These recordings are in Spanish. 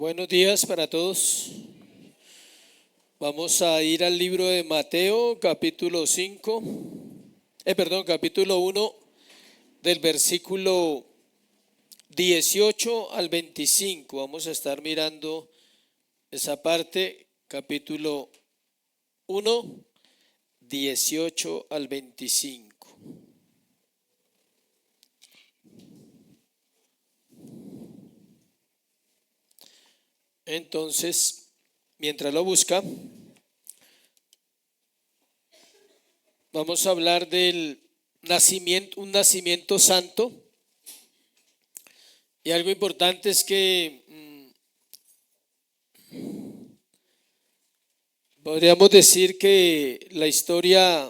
Buenos días para todos. Vamos a ir al libro de Mateo, capítulo 1, del versículo 18 al 25. Vamos a estar mirando esa parte, capítulo 1, 18 al 25. Entonces, mientras lo busca, vamos a hablar del nacimiento, un nacimiento santo. Y algo importante es que podríamos decir que la historia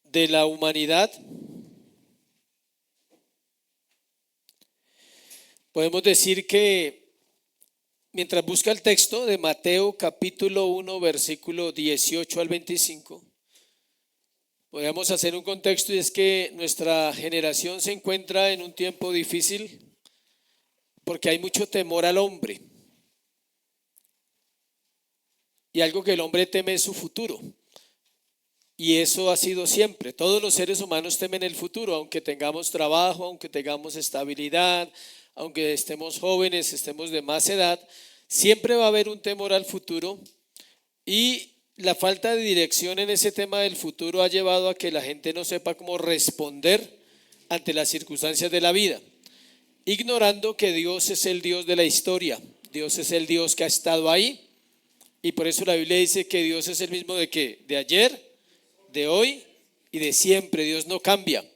de la humanidad, podemos decir que mientras busca el texto de Mateo capítulo 1, versículo 18 al 25, podríamos hacer un contexto, y es que nuestra generación se encuentra en un tiempo difícil porque hay mucho temor al hombre. Y algo que el hombre teme es su futuro. Y eso ha sido siempre. Todos los seres humanos temen el futuro, aunque tengamos trabajo, aunque tengamos estabilidad, aunque estemos jóvenes, estemos de más edad, siempre va a haber un temor al futuro. Y la falta de dirección en ese tema del futuro ha llevado a que la gente no sepa cómo responder ante las circunstancias de la vida, ignorando que Dios es el Dios de la historia. Dios es el Dios que ha estado ahí. Y por eso la Biblia dice que Dios es el mismo de ¿qué? De ayer, de hoy y de siempre. Dios no cambia.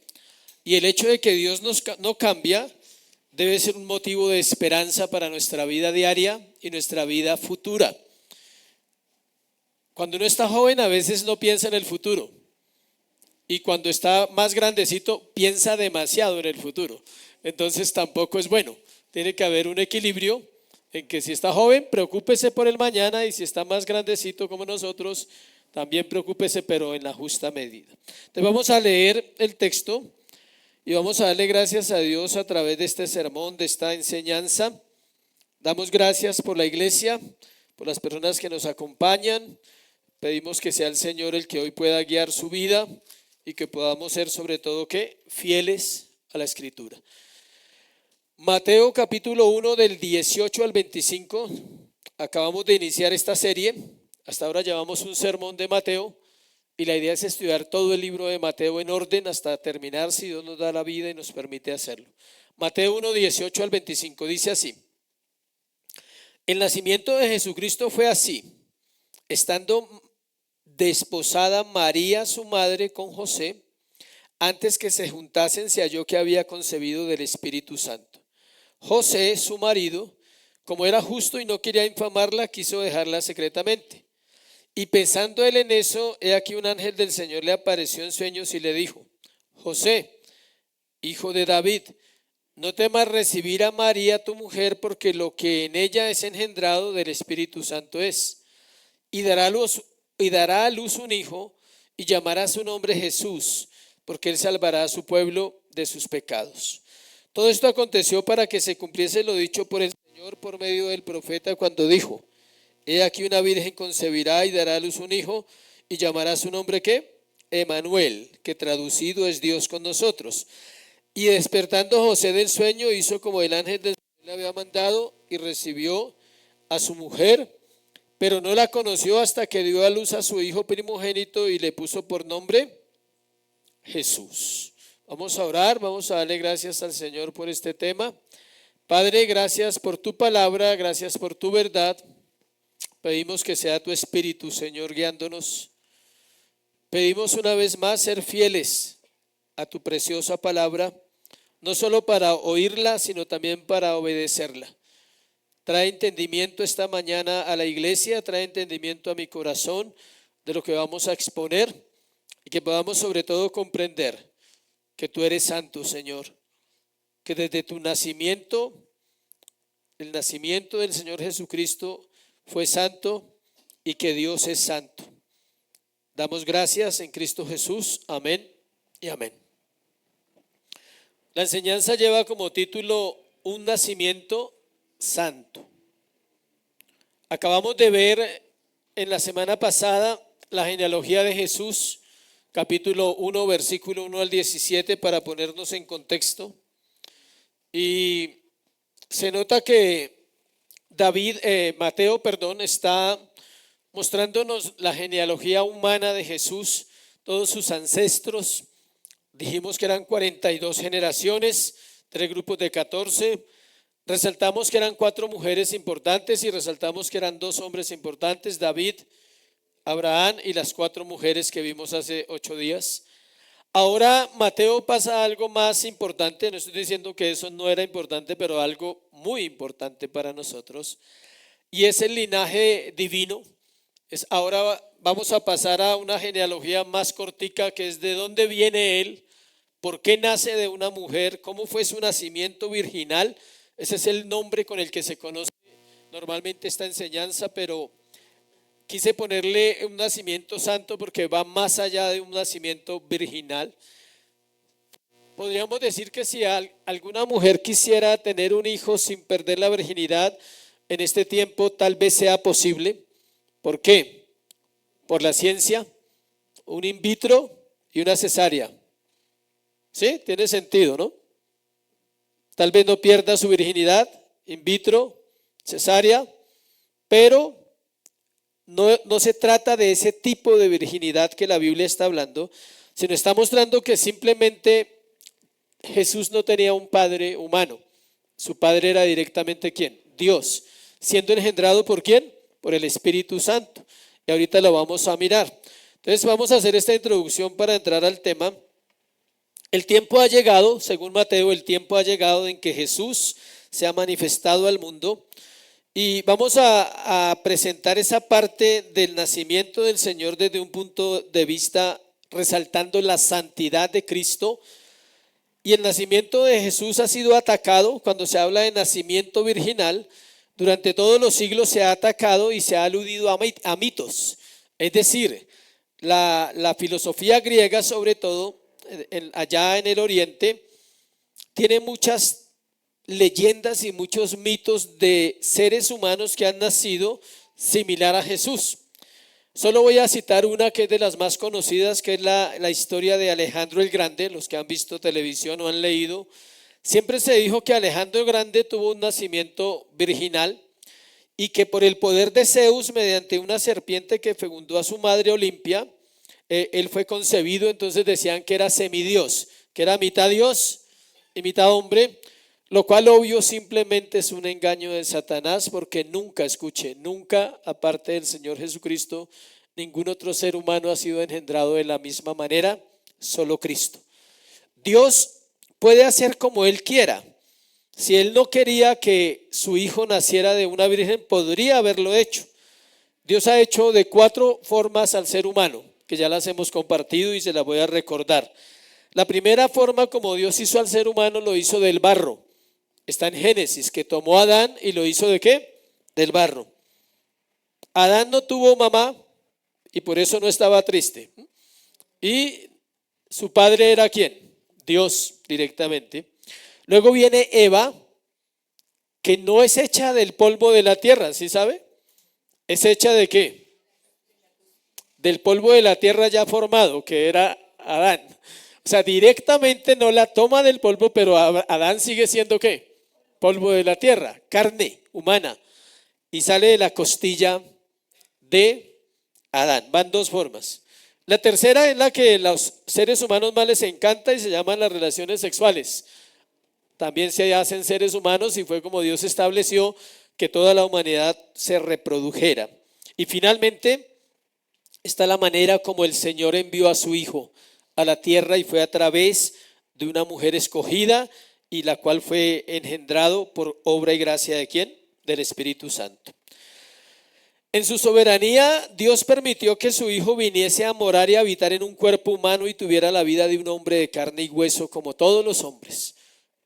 Y el hecho de que Dios no cambia debe ser un motivo de esperanza para nuestra vida diaria y nuestra vida futura. Cuando uno está joven a veces no piensa en el futuro. Y cuando está más grandecito piensa demasiado en el futuro. Entonces tampoco es bueno. Tiene que haber un equilibrio en que si está joven, preocúpese por el mañana, y si está más grandecito como nosotros, también preocúpese, pero en la justa medida. Entonces vamos a leer el texto y vamos a darle gracias a Dios a través de este sermón, de esta enseñanza. Damos gracias por la iglesia, por las personas que nos acompañan. Pedimos que sea el Señor el que hoy pueda guiar su vida y que podamos ser sobre todo ¿qué? Fieles a la Escritura. Mateo capítulo 1 del 18 al 25, acabamos de iniciar esta serie. Hasta ahora llevamos un sermón de Mateo y la idea es estudiar todo el libro de Mateo en orden hasta terminar, si Dios nos da la vida y nos permite hacerlo. Mateo 1, 18 al 25 dice así: el nacimiento de Jesucristo fue así. Estando desposada María su madre con José, antes que se juntasen se halló que había concebido del Espíritu Santo. José, su marido, como era justo y no quería infamarla, quiso dejarla secretamente. Y pensando él en eso, he aquí un ángel del Señor le apareció en sueños y le dijo: José, hijo de David, no temas recibir a María tu mujer, porque lo que en ella es engendrado del Espíritu Santo es. Y dará a luz un hijo, y llamará su nombre Jesús, porque él salvará a su pueblo de sus pecados. Todo esto aconteció para que se cumpliese lo dicho por el Señor por medio del profeta, cuando dijo: he aquí una virgen concebirá y dará a luz un hijo, y llamará su nombre ¿qué? Emanuel, que traducido es Dios con nosotros. Y despertando José del sueño, hizo como el ángel del Señor le había mandado, y recibió a su mujer, pero no la conoció hasta que dio a luz a su hijo primogénito y le puso por nombre Jesús. Vamos a orar, vamos a darle gracias al Señor por este tema. Padre, gracias por tu palabra, gracias por tu verdad. Pedimos que sea tu Espíritu, Señor, guiándonos. Pedimos una vez más ser fieles a tu preciosa palabra, no solo para oírla, sino también para obedecerla. Trae entendimiento esta mañana a la iglesia, trae entendimiento a mi corazón de lo que vamos a exponer, y que podamos sobre todo comprender que tú eres santo, Señor, que desde tu nacimiento, el nacimiento del Señor Jesucristo fue santo, y que Dios es santo. Damos gracias en Cristo Jesús. Amén y amén. La enseñanza lleva como título un nacimiento santo. Acabamos de ver en la semana pasada la genealogía de Jesús, capítulo 1, versículo 1 al 17, para ponernos en contexto. Y se nota que Mateo, está mostrándonos la genealogía humana de Jesús, todos sus ancestros. Dijimos que eran 42 generaciones, 3 grupos de 14. Resaltamos que eran 4 mujeres importantes y resaltamos que eran 2 hombres importantes, David, Abraham y las 4 mujeres que vimos hace 8 días. Ahora Mateo pasa a algo más importante, no estoy diciendo que eso no era importante, pero algo muy importante para nosotros, y es el linaje divino. Ahora vamos a pasar a una genealogía más cortica, que es de dónde viene él, por qué nace de una mujer, cómo fue su nacimiento virginal. Ese es el nombre con el que se conoce normalmente esta enseñanza, pero quise ponerle un nacimiento santo porque va más allá de un nacimiento virginal. Podríamos decir que si alguna mujer quisiera tener un hijo sin perder la virginidad, en este tiempo tal vez sea posible. ¿Por qué? Por la ciencia, un in vitro y una cesárea. ¿Sí? Tiene sentido, ¿no? Tal vez no pierda su virginidad, in vitro, cesárea, pero no se trata de ese tipo de virginidad que la Biblia está hablando, sino está mostrando que simplemente Jesús no tenía un padre humano. Su padre era directamente ¿quién? Dios, siendo engendrado ¿por quién? Por el Espíritu Santo. Y ahorita lo vamos a mirar. Entonces vamos a hacer esta introducción para entrar al tema. El tiempo ha llegado, según Mateo, el tiempo ha llegado en que Jesús se ha manifestado al mundo. Y vamos a presentar esa parte del nacimiento del Señor desde un punto de vista resaltando la santidad de Cristo. Y el nacimiento de Jesús ha sido atacado. Cuando se habla de nacimiento virginal, durante todos los siglos se ha atacado y se ha aludido a mitos. Es decir, la filosofía griega, sobre todo allá en el oriente, tiene muchas leyendas y muchos mitos de seres humanos que han nacido similar a Jesús. Solo voy a citar una que es de las más conocidas, que es la historia de Alejandro el Grande. Los que han visto televisión o han leído, siempre se dijo que Alejandro el Grande tuvo un nacimiento virginal y que por el poder de Zeus, mediante una serpiente que fecundó a su madre Olimpia, él fue concebido. Entonces decían que era semidios, que era mitad Dios y mitad hombre, lo cual obvio simplemente es un engaño de Satanás, porque nunca aparte del Señor Jesucristo, ningún otro ser humano ha sido engendrado de la misma manera, solo Cristo. Dios puede hacer como Él quiera. Si Él no quería que su hijo naciera de una virgen, podría haberlo hecho. Dios ha hecho de 4 formas al ser humano, que ya las hemos compartido y se las voy a recordar. La primera forma como Dios hizo al ser humano, lo hizo del barro. Está en Génesis, que tomó a Adán y lo hizo ¿de qué? Del barro. Adán no tuvo mamá y por eso no estaba triste. Y su padre era ¿quién? Dios directamente. Luego viene Eva, que no es hecha del polvo de la tierra, ¿sí sabe? ¿Es hecha de qué? Del polvo de la tierra ya formado, que era Adán. O sea, directamente no la toma del polvo, pero Adán sigue siendo ¿qué? Polvo de la tierra, carne humana. Y sale de la costilla de Adán. Van 2 formas. La tercera es la que los seres humanos más les encanta y se llaman las relaciones sexuales. También se hacen seres humanos y fue como Dios estableció que toda la humanidad se reprodujera. Y finalmente está la manera como el Señor envió a su Hijo a la tierra, y fue a través de una mujer escogida, y la cual fue engendrado por obra y gracia ¿de quién? Del Espíritu Santo. En su soberanía, Dios permitió que su Hijo viniese a morar y a habitar en un cuerpo humano y tuviera la vida de un hombre de carne y hueso como todos los hombres.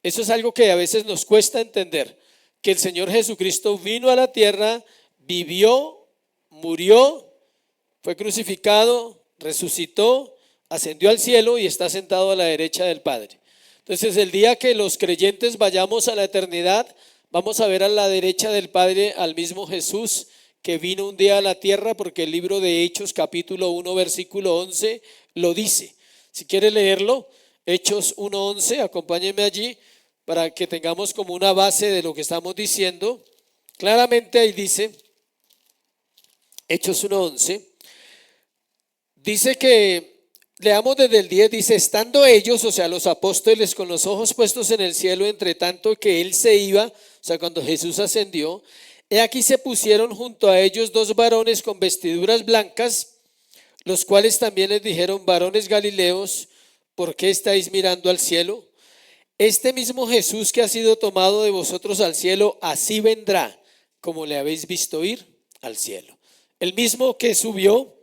Eso es algo que a veces nos cuesta entender, que el Señor Jesucristo vino a la tierra, vivió, murió, fue crucificado, resucitó, ascendió al cielo y está sentado a la derecha del Padre. Entonces, el día que los creyentes vayamos a la eternidad, vamos a ver a la derecha del Padre al mismo Jesús que vino un día a la tierra, porque el libro de Hechos capítulo 1 versículo 11 lo dice. Si quiere leerlo, Hechos 1:11, acompáñenme allí para que tengamos como una base de lo que estamos diciendo. Claramente ahí dice, Hechos 1:11, dice que, leamos desde el 10, dice: estando ellos, o sea, los apóstoles, con los ojos puestos en el cielo, entre tanto que él se iba, o sea, cuando Jesús ascendió, he aquí se pusieron junto a ellos dos varones con vestiduras blancas, los cuales también les dijeron: varones galileos, ¿por qué estáis mirando al cielo? Este mismo Jesús que ha sido tomado de vosotros al cielo, así vendrá, como le habéis visto ir al cielo. El mismo que subió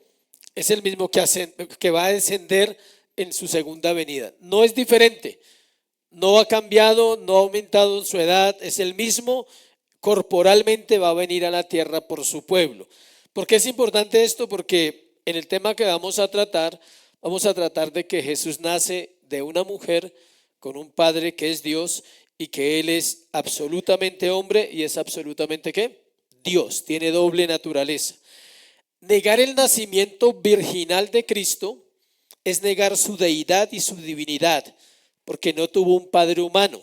es el mismo que va a descender en su segunda venida. No es diferente, no ha cambiado, no ha aumentado en su edad, es el mismo. Corporalmente va a venir a la tierra por su pueblo. ¿Por qué es importante esto? Porque en el tema que vamos a tratar de que Jesús nace de una mujer con un padre que es Dios, y que Él es absolutamente hombre y es absolutamente ¿qué? Dios, tiene doble naturaleza. Negar el nacimiento virginal de Cristo es negar su deidad y su divinidad, porque no tuvo un padre humano.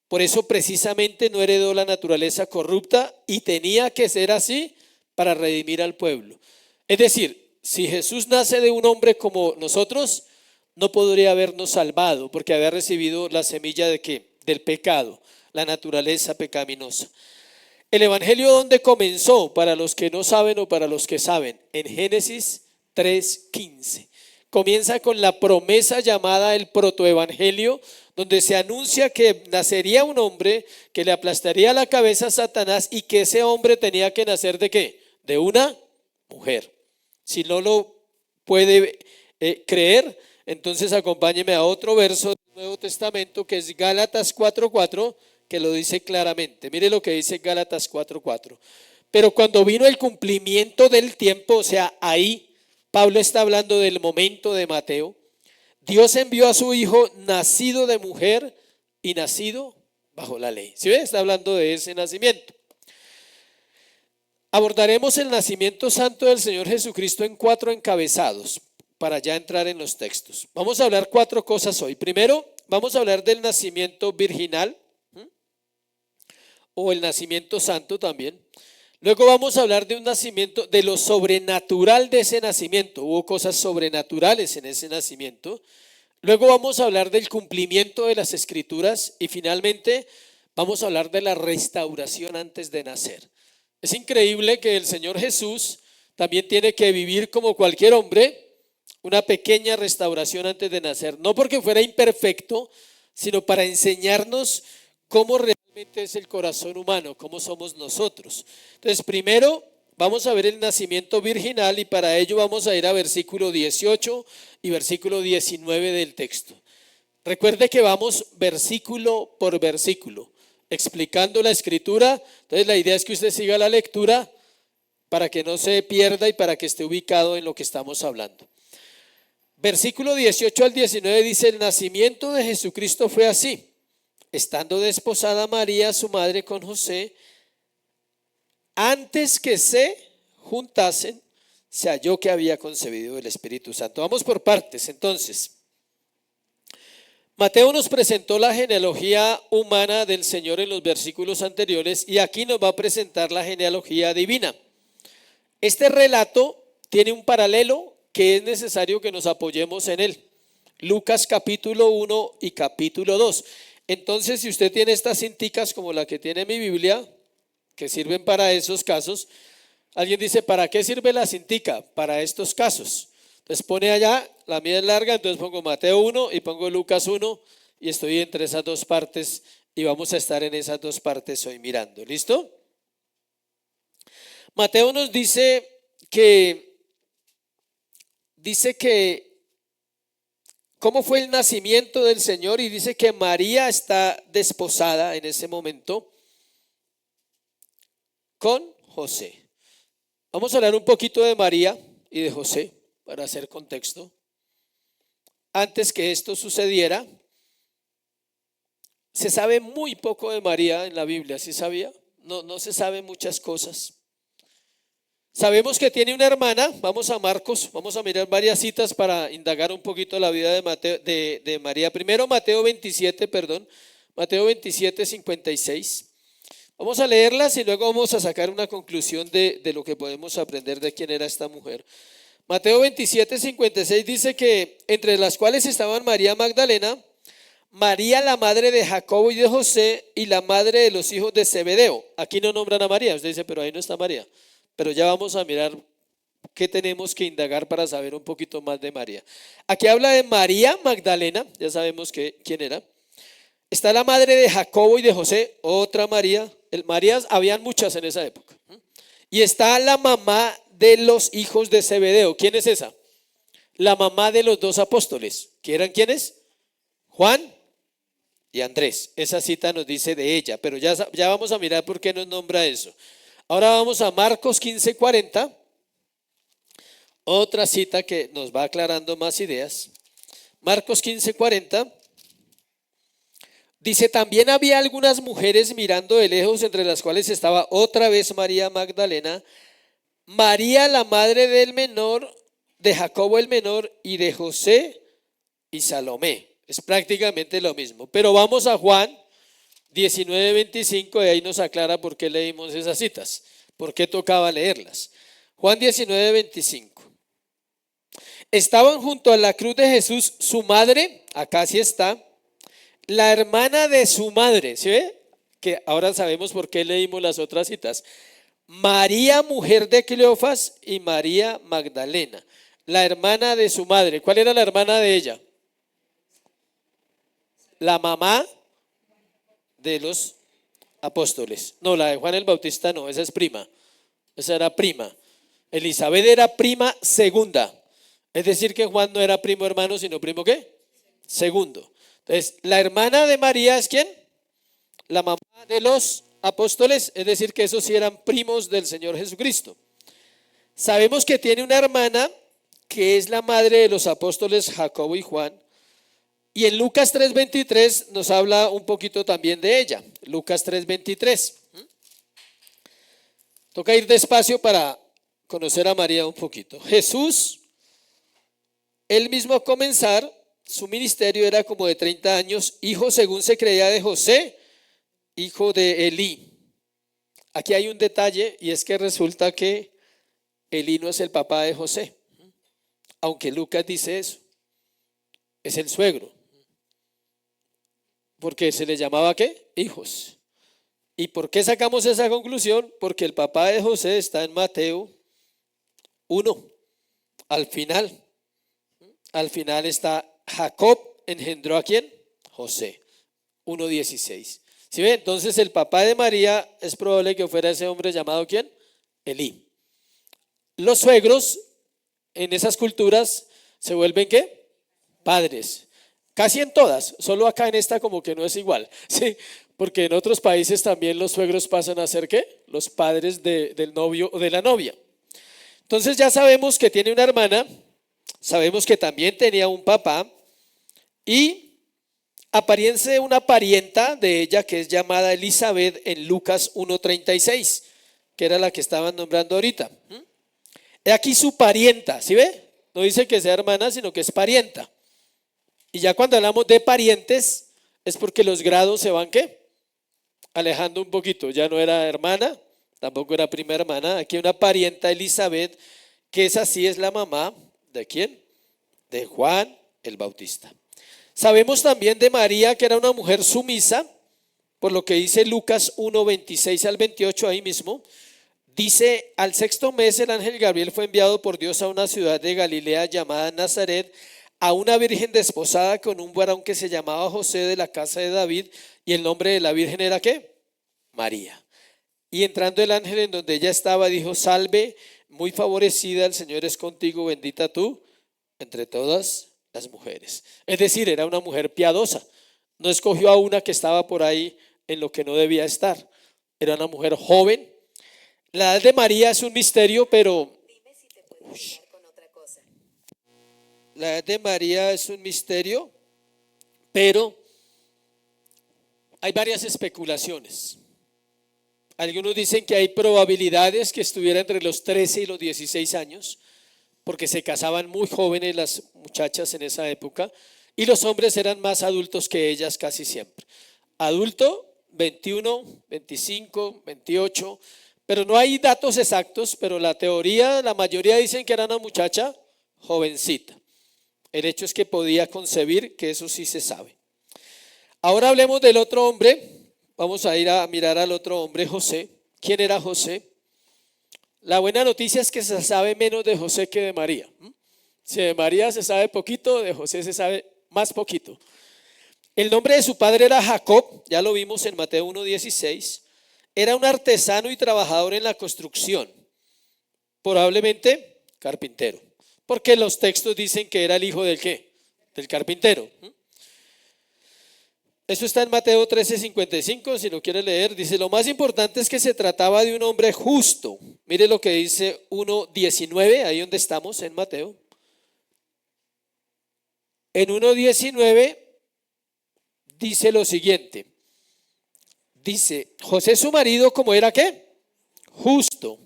Por eso precisamente no heredó la naturaleza corrupta, y tenía que ser así para redimir al pueblo. Es decir, si Jesús nace de un hombre como nosotros, no podría habernos salvado, porque había recibido la semilla de ¿qué? Del pecado, la naturaleza pecaminosa. El evangelio, ¿dónde comenzó? Para los que no saben o para los que saben, en Génesis 3:15. Comienza con la promesa llamada el protoevangelio, donde se anuncia que nacería un hombre que le aplastaría la cabeza a Satanás, y que ese hombre tenía que nacer ¿de qué? De una mujer. Si no lo puede creer, entonces acompáñeme a otro verso del Nuevo Testamento, que es Gálatas 4:4, que lo dice claramente. Mire lo que dice Gálatas 4:4. Pero cuando vino el cumplimiento del tiempo, o sea, ahí Pablo está hablando del momento de Mateo, Dios envió a su hijo, nacido de mujer y nacido bajo la ley. ¿Sí ve? Está hablando de ese nacimiento. Abordaremos el nacimiento santo del Señor Jesucristo en 4 encabezados, para ya entrar en los textos. Vamos a hablar 4 cosas hoy. Primero, vamos a hablar del nacimiento virginal, o el nacimiento santo también. Luego vamos a hablar de un nacimiento, de lo sobrenatural de ese nacimiento. Hubo cosas sobrenaturales en ese nacimiento. Luego vamos a hablar del cumplimiento de las Escrituras, y finalmente vamos a hablar de la restauración antes de nacer. Es increíble que el Señor Jesús también tiene que vivir como cualquier hombre una pequeña restauración antes de nacer, no porque fuera imperfecto, sino para enseñarnos cómo realmente es el corazón humano, cómo somos nosotros. Entonces, primero vamos a ver el nacimiento virginal, y para ello vamos a ir a versículo 18 y versículo 19 del texto. Recuerde que vamos versículo por versículo, explicando la escritura. Entonces la idea es que usted siga la lectura para que no se pierda y para que esté ubicado en lo que estamos hablando. Versículo 18 al 19 dice: el nacimiento de Jesucristo fue así. Estando desposada María, su madre, con José, antes que se juntasen, se halló que había concebido el Espíritu Santo. Vamos por partes, entonces. Mateo nos presentó la genealogía humana del Señor en los versículos anteriores, y aquí nos va a presentar la genealogía divina. Este relato tiene un paralelo que es necesario que nos apoyemos en él. Lucas capítulo 1 y capítulo 2. Entonces, si usted tiene estas cinticas como la que tiene mi Biblia, que sirven para esos casos, alguien dice: ¿para qué sirve la cintica? Para estos casos. Entonces pone allá, la mía es larga, entonces pongo Mateo 1 y pongo Lucas 1, y estoy entre esas dos partes, y vamos a estar en esas dos partes hoy mirando. ¿Listo? Mateo nos dice que cómo fue el nacimiento del Señor, y dice que María está desposada en ese momento con José. Vamos a hablar un poquito de María y de José para hacer contexto. Antes que esto sucediera, se sabe muy poco de María en la Biblia. ¿Sí sabía? No se sabe muchas cosas. Sabemos que tiene una hermana. Vamos a Marcos, vamos a mirar varias citas para indagar un poquito la vida de, de María. Primero Mateo 27, perdón, Mateo 27, 56. Vamos a leerlas y luego vamos a sacar una conclusión de lo que podemos aprender de quién era esta mujer. Mateo 27, 56 dice que entre las cuales estaban María Magdalena, María la madre de Jacobo y de José y la madre de los hijos de Zebedeo. Aquí no nombran a María, usted dice, pero ahí no está María. Pero ya vamos a mirar qué tenemos que indagar para saber un poquito más de María. Aquí habla de María Magdalena, ya sabemos quién era. Está la madre de Jacobo y de José, otra María. Marías habían muchas en esa época. Y está la mamá de los hijos de Zebedeo. ¿Quién es esa? La mamá de los dos apóstoles. ¿Quién eran quiénes? Juan y Andrés. Esa cita nos dice de ella, pero ya vamos a mirar por qué nos nombra eso. Ahora vamos a Marcos 15:40. Otra cita que nos va aclarando más ideas. Marcos 15:40. Dice, también había algunas mujeres mirando de lejos, entre las cuales estaba otra vez María Magdalena, María la madre del menor, de Jacobo el menor y de José y Salomé. Es prácticamente lo mismo. Pero vamos a Juan 19:25 y ahí nos aclara por qué leímos esas citas, por qué tocaba leerlas. Juan 19:25. Estaban junto a la cruz de Jesús su madre, acá sí está, la hermana de su madre, ¿sí ve? Que ahora sabemos por qué leímos las otras citas. María, mujer de Cleofas, y María Magdalena, la hermana de su madre. ¿Cuál era la hermana de ella? La mamá de los apóstoles. No, la de Juan el Bautista no, esa es prima. Esa era prima. Elizabeth era prima segunda. Es decir que Juan no era primo hermano, sino primo ¿qué? Segundo. Entonces, la hermana de María es ¿quién? La mamá de los apóstoles, es decir que esos sí eran primos del Señor Jesucristo. Sabemos que tiene una hermana que es la madre de los apóstoles Jacobo y Juan. Y en Lucas 3:23 nos habla un poquito también de ella. Lucas 3:23. Toca ir despacio para conocer a María un poquito. Jesús, él mismo comenzar su ministerio era como de 30 años, hijo según se creía de José, hijo de Elí. Aquí hay un detalle y es que resulta que Elí no es el papá de José, aunque Lucas dice eso, es el suegro, porque se le llamaba ¿qué? Hijos. ¿Y por qué sacamos esa conclusión? Porque el papá de José está en Mateo 1, al final. Al final está Jacob engendró ¿a quién? José, 1:16. ¿Sí ve? Entonces el papá de María es probable que fuera ese hombre llamado ¿quién? Elí. Los suegros en esas culturas se vuelven ¿qué? Padres. Casi en todas, solo acá en esta como que no es igual, ¿sí? Porque en otros países también los suegros pasan a ser ¿qué? Los padres del novio o de la novia. Entonces ya sabemos que tiene una hermana, sabemos que también tenía un papá y aparece una parienta de ella que es llamada Elizabeth en Lucas 1:36, que era la que estaban nombrando ahorita. He aquí su parienta, ¿sí ve? No dice que sea hermana, sino que es parienta. Y ya cuando hablamos de parientes, es porque los grados se van ¿qué? Alejando un poquito. Ya no era hermana, tampoco era prima hermana. Aquí una parienta Elizabeth, que esa sí es la mamá ¿de quién? De Juan el Bautista. Sabemos también de María que era una mujer sumisa, por lo que dice Lucas 1:26 al 28 ahí mismo. Dice, al sexto mes el ángel Gabriel fue enviado por Dios a una ciudad de Galilea llamada Nazaret, a una virgen desposada con un varón que se llamaba José de la casa de David, y el nombre de la virgen era ¿qué? María. Y entrando el ángel en donde ella estaba, dijo, salve, muy favorecida, el Señor es contigo, bendita tú entre todas las mujeres. Es decir, era una mujer piadosa. No escogió a una que estaba por ahí en lo que no debía estar. Era una mujer joven. La edad de María es un misterio, pero la edad de María es un misterio, pero hay varias especulaciones. Algunos dicen que hay probabilidades que estuviera entre los 13 y los 16 años, porque se casaban muy jóvenes las muchachas en esa época, y los hombres eran más adultos que ellas casi siempre. Adulto, 21, 25, 28, pero no hay datos exactos, pero la teoría, la mayoría dicen que era una muchacha jovencita. El hecho es que podía concebir, que eso sí se sabe. Ahora hablemos del otro hombre. Vamos a ir a mirar al otro hombre, José. ¿Quién era José? La buena noticia es que se sabe menos de José que de María. Si de María se sabe poquito, de José se sabe más poquito. El nombre de su padre era Jacob, ya lo vimos en Mateo 1:16. Era un artesano y trabajador en la construcción, probablemente carpintero, porque los textos dicen que era el hijo del ¿qué? Del carpintero. Eso está en Mateo 13:55, si lo quiere leer, dice, lo más importante es que se trataba de un hombre justo. Mire lo que dice 1:19, ahí donde estamos en Mateo. En 1:19 dice lo siguiente, dice, José su marido, ¿cómo era qué? Justo.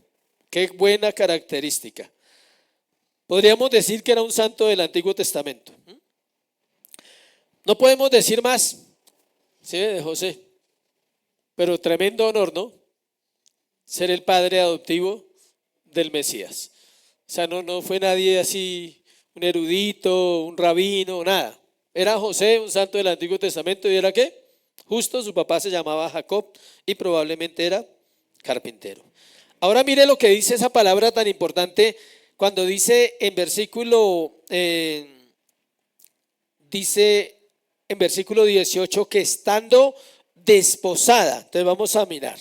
Qué buena característica. Podríamos decir que era un santo del Antiguo Testamento. No podemos decir más. Sí, de José, pero tremendo honor, ¿no? Ser el padre adoptivo del Mesías. O sea, no fue nadie así, un erudito, un rabino, nada. Era José, un santo del Antiguo Testamento, ¿y era qué? Justo, su papá se llamaba Jacob y probablemente era carpintero. Ahora mire lo que dice esa palabra tan importante cuando dice en versículo, dice en versículo 18 que estando desposada. Entonces vamos a mirar.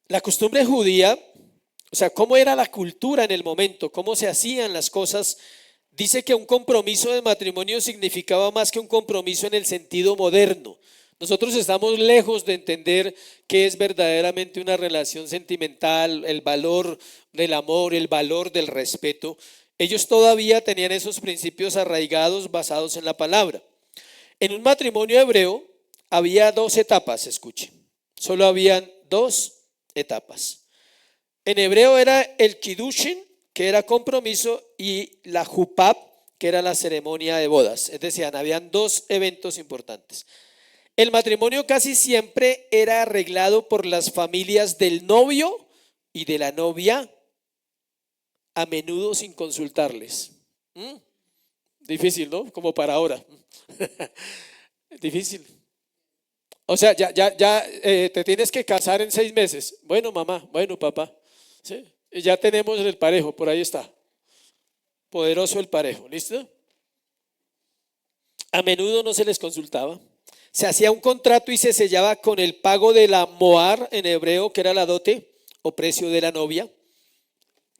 La costumbre judía, o sea, cómo era la cultura en el momento, cómo se hacían las cosas, dice que un compromiso de matrimonio significaba más que un compromiso en el sentido moderno. Nosotros estamos lejos de entender qué es verdaderamente una relación sentimental, el valor del amor, el valor del respeto. Ellos todavía tenían esos principios arraigados basados en la palabra. En un matrimonio hebreo había 2 etapas, escuche. Solo habían 2 etapas. En hebreo era el kiddushin, que era compromiso, y la jupab, que era la ceremonia de bodas. Es decir, habían 2 eventos importantes. El matrimonio casi siempre era arreglado por las familias del novio y de la novia, a menudo sin consultarles. Difícil, ¿no? Como para ahora. Difícil. O sea, ya te tienes que casar en 6 meses. Bueno, mamá, bueno, papá. ¿Sí? Y ya tenemos el parejo, por ahí está. Poderoso el parejo, ¿listo? A menudo no se les consultaba. Se hacía un contrato y se sellaba con el pago de la moar en hebreo, que era la dote o precio de la novia.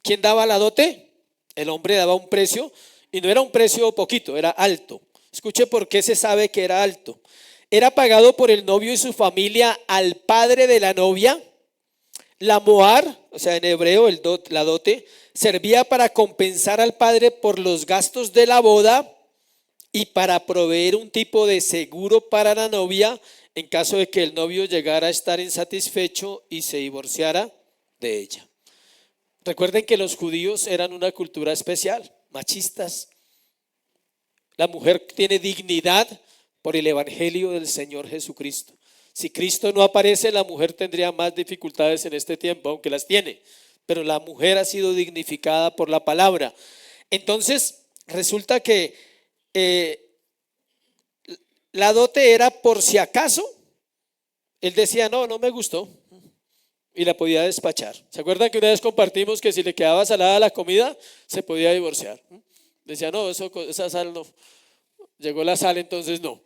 ¿Quién daba la dote? El hombre daba un precio, y no era un precio poquito, era alto. Escuche por qué se sabe que era alto. Era pagado por el novio y su familia al padre de la novia. La moar, o sea en hebreo la dote, servía para compensar al padre por los gastos de la boda y para proveer un tipo de seguro para la novia en caso de que el novio llegara a estar insatisfecho y se divorciara de ella. Recuerden que los judíos eran una cultura especial, machistas. La mujer tiene dignidad por el evangelio del Señor Jesucristo. Si Cristo no aparece, la mujer tendría más dificultades en este tiempo, aunque las tiene, pero la mujer ha sido dignificada por la palabra. Entonces, resulta que la dote era por si acaso. Él decía, no me gustó, y la podía despachar. ¿Se acuerdan que una vez compartimos que si le quedaba salada la comida, se podía divorciar? Decía, no, esa sal no. Llegó la sal, entonces no.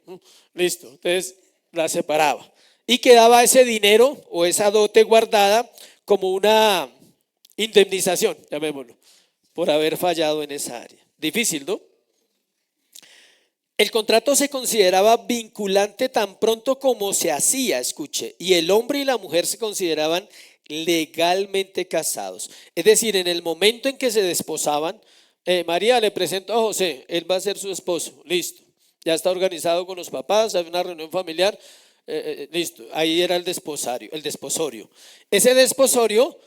Listo, entonces la separaba. Y quedaba ese dinero o esa dote guardada como una indemnización, llamémoslo, por haber fallado en esa área. Difícil, ¿no? El contrato se consideraba vinculante tan pronto como se hacía, escuche, y el hombre y la mujer se consideraban legalmente casados. Es decir, en el momento en que se desposaban, María le presento a José, él va a ser su esposo, listo. Ya está organizado con los papás, hay una reunión familiar. listo, ahí era el desposorio. Ese desposorio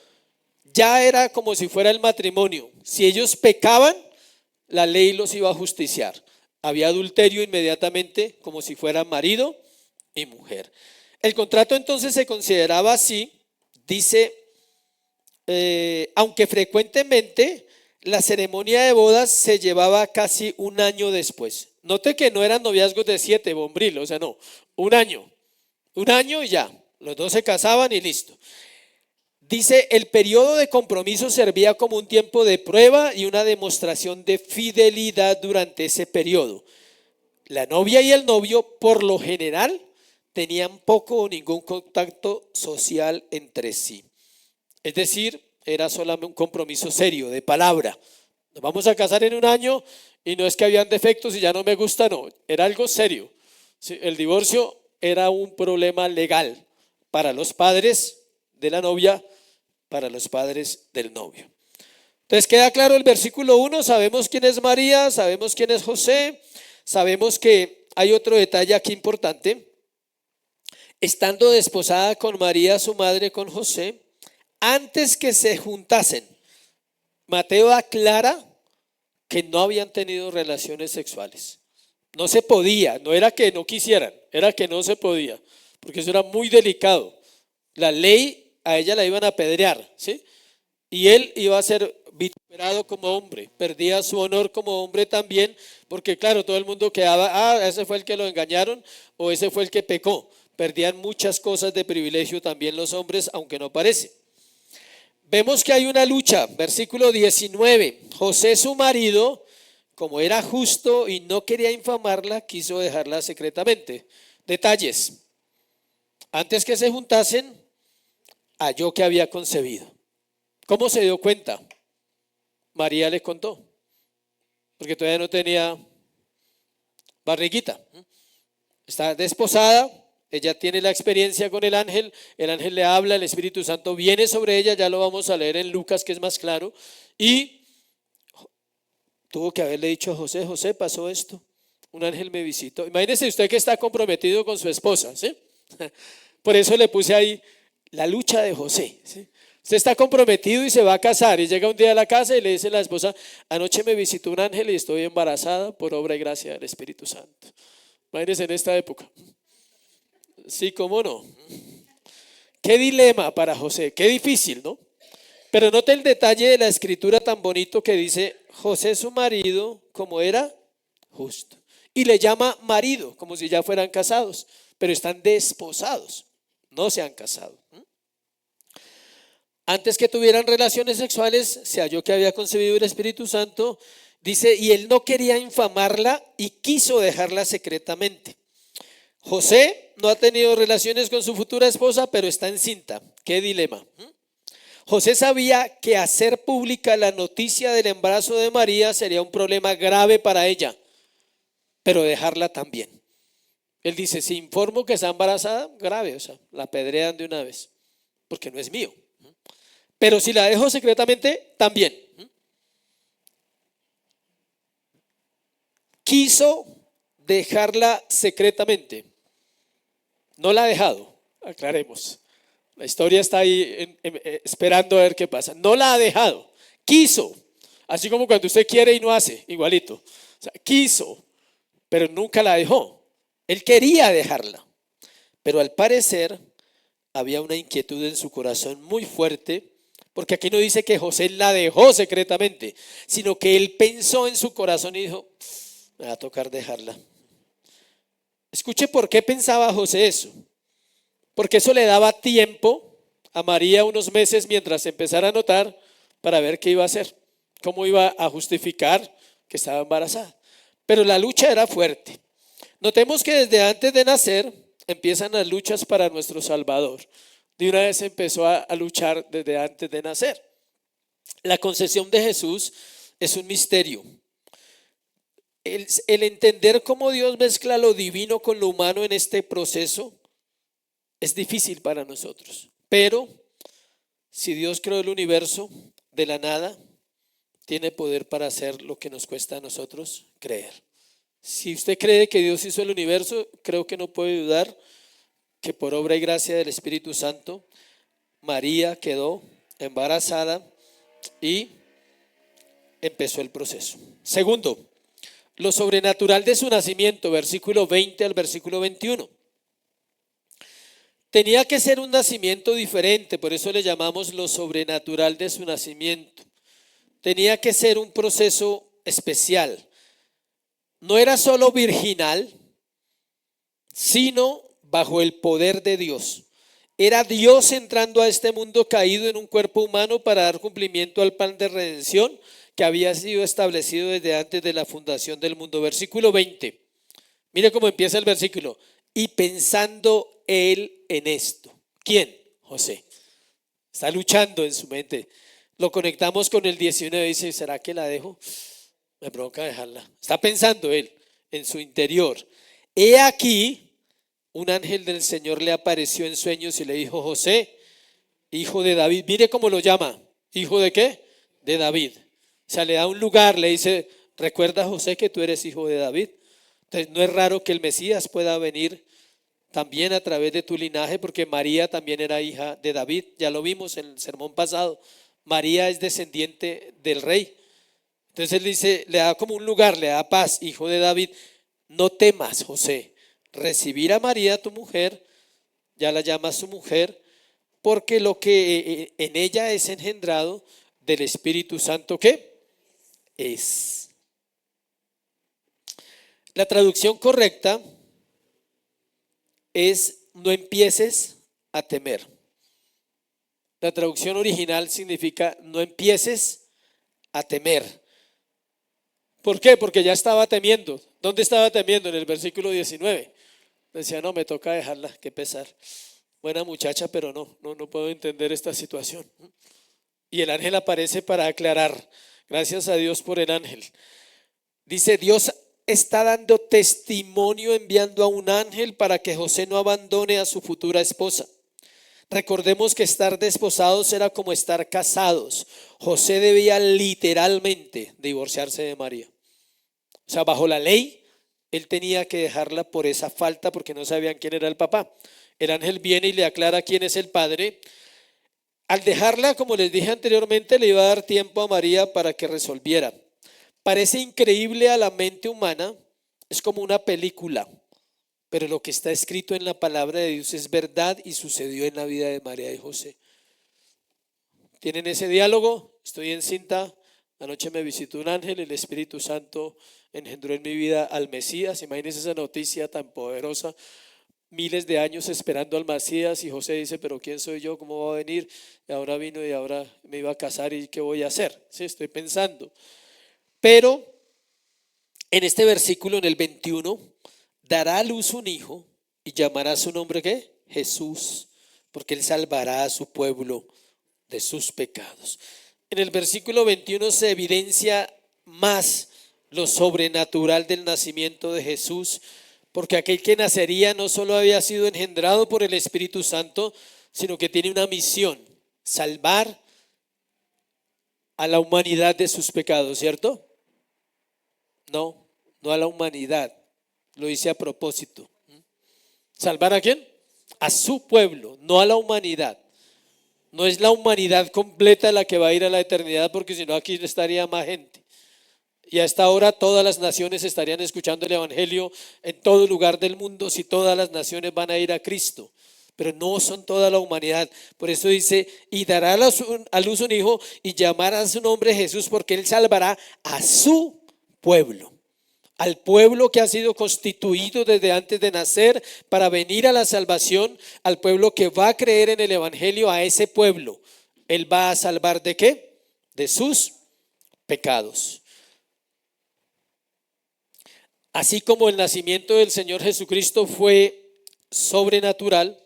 ya era como si fuera el matrimonio. Si ellos pecaban, la ley los iba a justiciar. Había adulterio inmediatamente, como si fuera marido y mujer. El contrato entonces se consideraba así, dice, aunque frecuentemente la ceremonia de bodas se llevaba casi un año después. Note que no eran noviazgos de 7, bombril, o sea, no, un año y ya, los dos se casaban y listo. Dice, el periodo de compromiso servía como un tiempo de prueba y una demostración de fidelidad durante ese periodo. La novia y el novio, por lo general, tenían poco o ningún contacto social entre sí. Es decir, era solamente un compromiso serio, de palabra. Nos vamos a casar en un año y no es que habían defectos y ya no me gusta, no, era algo serio. El divorcio era un problema legal para los padres de la novia, para los padres del novio. Entonces queda claro el versículo 1, sabemos quién es María, sabemos quién es José, sabemos que hay otro detalle aquí importante. Estando desposada con María, su madre, con José, antes que se juntasen, Mateo aclara que no habían tenido relaciones sexuales. No se podía, no era que no quisieran, era que no se podía, porque eso era muy delicado. La ley a ella la iban a apedrear, ¿sí? Y él iba a ser vituperado como hombre, perdía su honor como hombre también, porque claro, todo el mundo quedaba, ese fue el que lo engañaron o ese fue el que pecó. Perdían muchas cosas de privilegio también los hombres, aunque no parece. Vemos que hay una lucha, versículo 19. José, su marido, como era justo y no quería infamarla, quiso dejarla secretamente. Detalles. Antes que se juntasen, halló que había concebido. ¿Cómo se dio cuenta? María le contó, porque todavía no tenía barriguita. Está desposada, ella tiene la experiencia con el ángel le habla, el Espíritu Santo viene sobre ella, ya lo vamos a leer en Lucas, que es más claro, y tuvo que haberle dicho a José, José, pasó esto, un ángel me visitó. Imagínese usted que está comprometido con su esposa, ¿sí? Por eso le puse ahí la lucha de José, ¿sí? Usted está comprometido y se va a casar y llega un día a la casa y le dice a la esposa, anoche me visitó un ángel y estoy embarazada por obra y gracia del Espíritu Santo. Imagínese en esta época. Sí, cómo no. Qué dilema para José, qué difícil, ¿no? Pero note el detalle de la escritura tan bonito que dice, José su marido, como era justo. Y le llama marido, como si ya fueran casados, pero están desposados, no se han casado. Antes que tuvieran relaciones sexuales, se halló que había concebido el Espíritu Santo, dice, y él no quería infamarla y quiso dejarla secretamente. José no ha tenido relaciones con su futura esposa, pero está encinta. Qué dilema. José sabía que hacer pública la noticia del embarazo de María sería un problema grave para ella, pero dejarla también. Él dice, si informo que está embarazada, grave, o sea, la apedrean de una vez, porque no es mío. Pero si la dejo secretamente, también. Quiso dejarla secretamente. No la ha dejado, aclaremos. La historia está ahí esperando a ver qué pasa. No la ha dejado. Quiso. Así como cuando usted quiere y no hace, igualito. O sea, quiso, pero nunca la dejó. Él quería dejarla. Pero al parecer había una inquietud en su corazón muy fuerte, porque aquí no dice que José la dejó secretamente, sino que él pensó en su corazón y dijo, me va a tocar dejarla. Escuche por qué pensaba José eso. Porque eso le daba tiempo a María unos meses mientras empezara a notar para ver qué iba a hacer, cómo iba a justificar que estaba embarazada. Pero la lucha era fuerte. Notemos que desde antes de nacer empiezan las luchas para nuestro Salvador. De una vez empezó a luchar desde antes de nacer. La concepción de Jesús es un misterio. El entender cómo Dios mezcla lo divino con lo humano en este proceso es difícil para nosotros. Pero si Dios creó el universo de la nada, tiene poder para hacer lo que nos cuesta a nosotros creer. Si usted cree que Dios hizo el universo, creo que no puede dudar que por obra y gracia del Espíritu Santo, María quedó embarazada y empezó el proceso. Segundo, lo sobrenatural de su nacimiento, versículo 20 al versículo 21. Tenía que ser un nacimiento diferente, por eso le llamamos lo sobrenatural de su nacimiento. Tenía que ser un proceso especial. No era solo virginal, sino bajo el poder de Dios. Era Dios entrando a este mundo caído en un cuerpo humano para dar cumplimiento al plan de redención que había sido establecido desde antes de la fundación del mundo. Versículo 20. Mire cómo empieza el versículo. Y pensando él en esto. ¿Quién? José. Está luchando en su mente. Lo conectamos con el 19 y dice, ¿será que la dejo? Me provoca dejarla. Está pensando él en su interior. He aquí, un ángel del Señor le apareció en sueños y le dijo, José, hijo de David. Mire cómo lo llama. ¿Hijo de qué? De David. O sea, le da un lugar, le dice, recuerda, José, que tú eres hijo de David. Entonces no es raro que el Mesías pueda venir también a través de tu linaje, porque María también era hija de David. Ya lo vimos en el sermón pasado. María es descendiente del rey. Entonces él dice, le da como un lugar, le da paz, hijo de David. No temas, José, recibir a María tu mujer, ya la llama su mujer, porque lo que en ella es engendrado del Espíritu Santo, ¿qué? Es. La traducción correcta es no empieces a temer. La traducción original significa no empieces a temer. ¿Por qué? Porque ya estaba temiendo. ¿Dónde estaba temiendo? En el versículo 19. Decía, no, me toca dejarla, qué pesar. Buena muchacha, pero no puedo entender esta situación. Y el ángel aparece para aclarar. Gracias a Dios por el ángel. Dice, Dios está dando testimonio enviando a un ángel para que José no abandone a su futura esposa. Recordemos que estar desposados era como estar casados. José debía literalmente divorciarse de María. O sea, bajo la ley, él tenía que dejarla por esa falta porque no sabían quién era el papá. El ángel viene y le aclara quién es el padre. Al dejarla, como les dije anteriormente, le iba a dar tiempo a María para que resolviera. Parece increíble a la mente humana, es como una película, pero lo que está escrito en la palabra de Dios es verdad y sucedió en la vida de María y José. ¿Tienen ese diálogo? Estoy encinta, anoche me visitó un ángel, el Espíritu Santo engendró en mi vida al Mesías. Imagínense esa noticia tan poderosa. Miles de años esperando al Mesías y José dice, pero ¿quién soy yo? ¿Cómo va a venir? Y ahora vino y ahora me iba a casar y ¿qué voy a hacer? Sí, estoy pensando. Pero en este versículo, en el 21, dará a luz un hijo y llamará su nombre ¿qué? Jesús, porque él salvará a su pueblo de sus pecados. En el versículo 21 se evidencia más lo sobrenatural del nacimiento de Jesús, porque aquel que nacería no solo había sido engendrado por el Espíritu Santo, sino que tiene una misión, salvar a la humanidad de sus pecados, ¿cierto? No a la humanidad, lo hice a propósito. ¿Salvar a quién? A su pueblo, no a la humanidad. No es la humanidad completa la que va a ir a la eternidad, porque si no aquí estaría más gente. Y a esta hora todas las naciones estarían escuchando el evangelio en todo lugar del mundo si todas las naciones van a ir a Cristo. Pero no son toda la humanidad. Por eso dice, y dará a luz un hijo y llamará su nombre Jesús, porque él salvará a su pueblo. Al pueblo que ha sido constituido desde antes de nacer para venir a la salvación, al pueblo que va a creer en el evangelio, a ese pueblo. Él va a salvar ¿de qué? De sus pecados. Así como el nacimiento del Señor Jesucristo fue sobrenatural,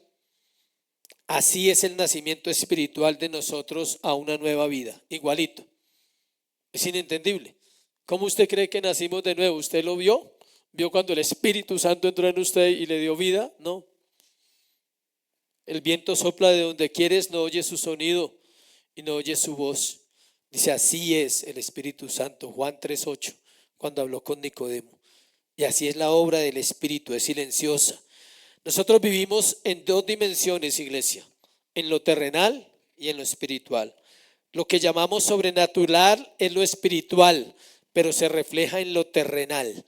así es el nacimiento espiritual de nosotros a una nueva vida, igualito. Es inentendible. ¿Cómo usted cree que nacimos de nuevo? ¿Usted lo vio? ¿Vio cuando el Espíritu Santo entró en usted y le dio vida? No. El viento sopla de donde quieres, no oye su sonido y no oye su voz. Dice, así es el Espíritu Santo, Juan 3:8, cuando habló con Nicodemo. Y así es la obra del Espíritu, es silenciosa. Nosotros vivimos en dos dimensiones, iglesia, en lo terrenal y en lo espiritual. Lo que llamamos sobrenatural es lo espiritual, pero se refleja en lo terrenal.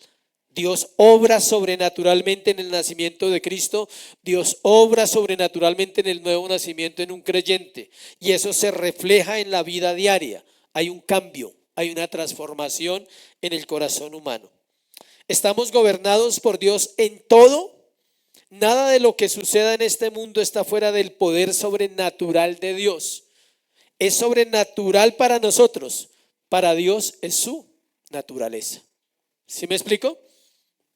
Dios obra sobrenaturalmente en el nacimiento de Cristo, Dios obra sobrenaturalmente en el nuevo nacimiento en un creyente, y eso se refleja en la vida diaria. Hay un cambio, hay una transformación en el corazón humano. Estamos gobernados por Dios en todo. Nada de lo que suceda en este mundo está fuera del poder sobrenatural de Dios. Es sobrenatural para nosotros, para Dios es su naturaleza. ¿Sí me explico?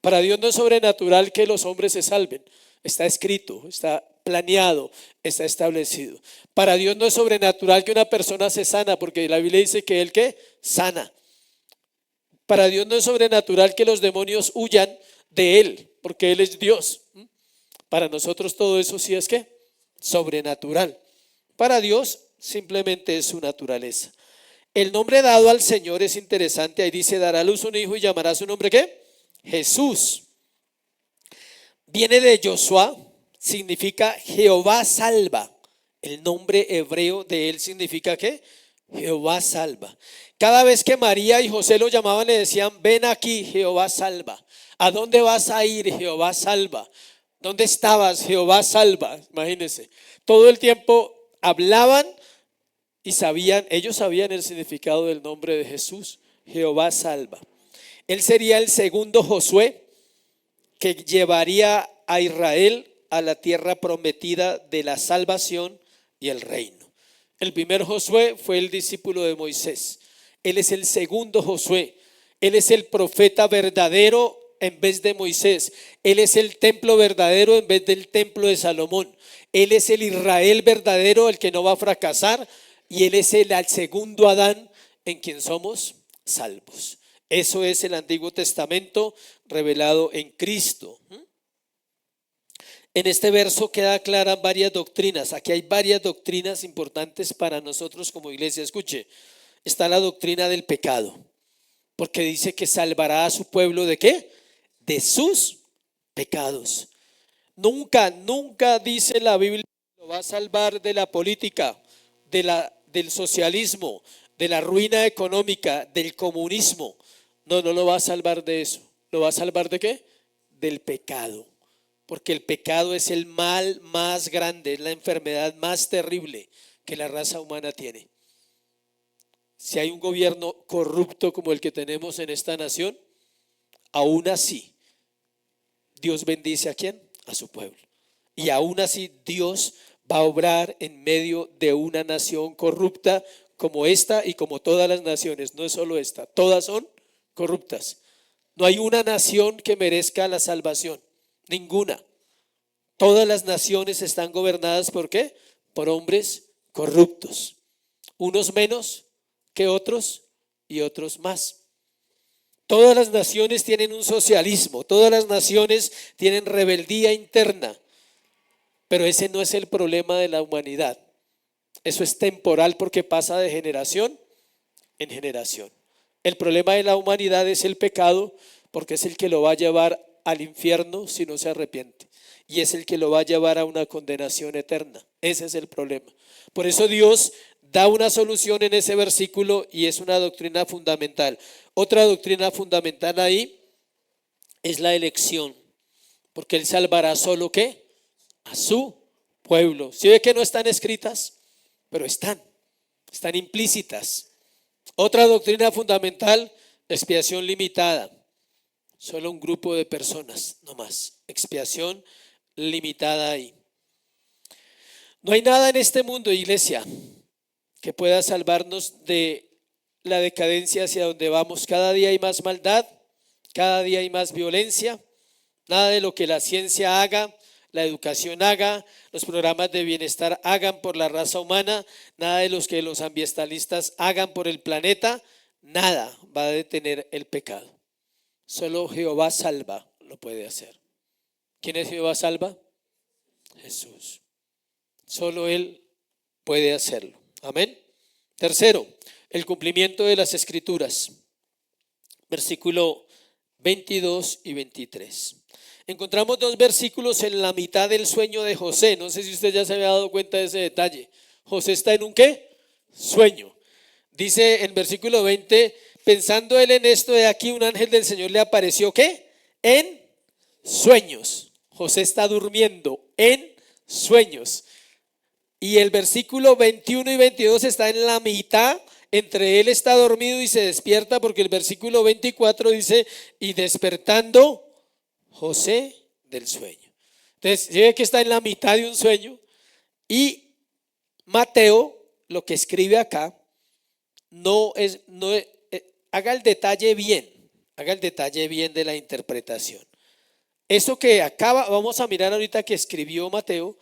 Para Dios no es sobrenatural que los hombres se salven. Está escrito, está planeado, está establecido. Para Dios no es sobrenatural que una persona se sana, porque la Biblia dice que Él ¿qué? Sana. Para Dios no es sobrenatural que los demonios huyan de Él, porque Él es Dios. Para nosotros todo eso sí es ¿qué? Sobrenatural. Para Dios simplemente es su naturaleza. El nombre dado al Señor es interesante. Ahí dice, dará a luz un hijo y llamará su nombre ¿qué? Jesús. Viene de Josuá, significa Jehová salva. El nombre hebreo de él significa ¿qué? Jehová salva. Cada vez que María y José lo llamaban le decían, ven aquí, Jehová salva. ¿A dónde vas a ir, Jehová salva? ¿Dónde estabas, Jehová salva? Imagínense. Todo el tiempo hablaban y ellos sabían el significado del nombre de Jesús, Jehová salva. Él sería el segundo Josué que llevaría a Israel a la tierra prometida de la salvación y el reino. El primer Josué fue el discípulo de Moisés. Él es el segundo Josué. Él es el profeta verdadero en vez de Moisés. Él es el templo verdadero en vez del templo de Salomón. Él es el Israel verdadero, el que no va a fracasar. Y Él es el segundo Adán en quien somos salvos. Eso es el Antiguo Testamento revelado en Cristo. En este verso queda claras varias doctrinas. Aquí hay varias doctrinas importantes para nosotros como iglesia. Escuche, está la doctrina del pecado, porque dice que salvará a su pueblo ¿de qué? De sus pecados. Nunca dice la Biblia que lo va a salvar de la política, del socialismo, de la ruina económica, del comunismo. No lo va a salvar de eso. ¿Lo va a salvar de qué? Del pecado. Porque el pecado es el mal más grande, es la enfermedad más terrible que la raza humana tiene. Si hay un gobierno corrupto como el que tenemos en esta nación, aún así, Dios bendice ¿a quién? A su pueblo. Y aún así Dios va a obrar en medio de una nación corrupta como esta y como todas las naciones. No es solo esta, todas son corruptas. No hay una nación que merezca la salvación, ninguna. Todas las naciones están gobernadas ¿por qué? Por hombres corruptos, unos menos que otros y otros más. Todas las naciones tienen un socialismo, todas las naciones tienen rebeldía interna, pero ese no es el problema de la humanidad. Eso es temporal porque pasa de generación en generación. El problema de la humanidad es el pecado, porque es el que lo va a llevar al infierno si no se arrepiente, y es el que lo va a llevar a una condenación eterna. Ese es el problema. Por eso Dios da una solución en ese versículo y es una doctrina fundamental. Otra doctrina fundamental ahí es la elección, porque Él salvará solo ¿qué? A su pueblo. ¿Sí ve que no están escritas? Pero están implícitas. Otra doctrina fundamental, expiación limitada. Solo un grupo de personas, no más. Expiación limitada ahí. No hay nada en este mundo, iglesia, que pueda salvarnos de la decadencia hacia donde vamos. Cada día hay más maldad, cada día hay más violencia. Nada de lo que la ciencia haga, la educación haga, los programas de bienestar hagan por la raza humana, nada de los que los ambientalistas hagan por el planeta, nada va a detener el pecado. Solo Jehová salva lo puede hacer. ¿Quién es Jehová salva? Jesús. Solo Él puede hacerlo. Amén. Tercero, el cumplimiento de las Escrituras. Versículo 22 y 23. encontramos dos versículos en la mitad del sueño de José. No sé si usted ya se había dado cuenta de ese detalle. José está en un ¿qué? Sueño. Dice en versículo 20, pensando él en esto, de aquí un ángel del Señor le apareció ¿qué? En sueños. José está durmiendo en sueños. Y el versículo 21 y 22 está en la mitad. Entre él está dormido y se despierta, porque el versículo 24 dice, y despertando José del sueño. Entonces, ¿sí ve que está en la mitad de un sueño? Y Mateo, lo que escribe acá, haga el detalle bien de la interpretación. Eso que vamos a mirar ahorita que escribió Mateo,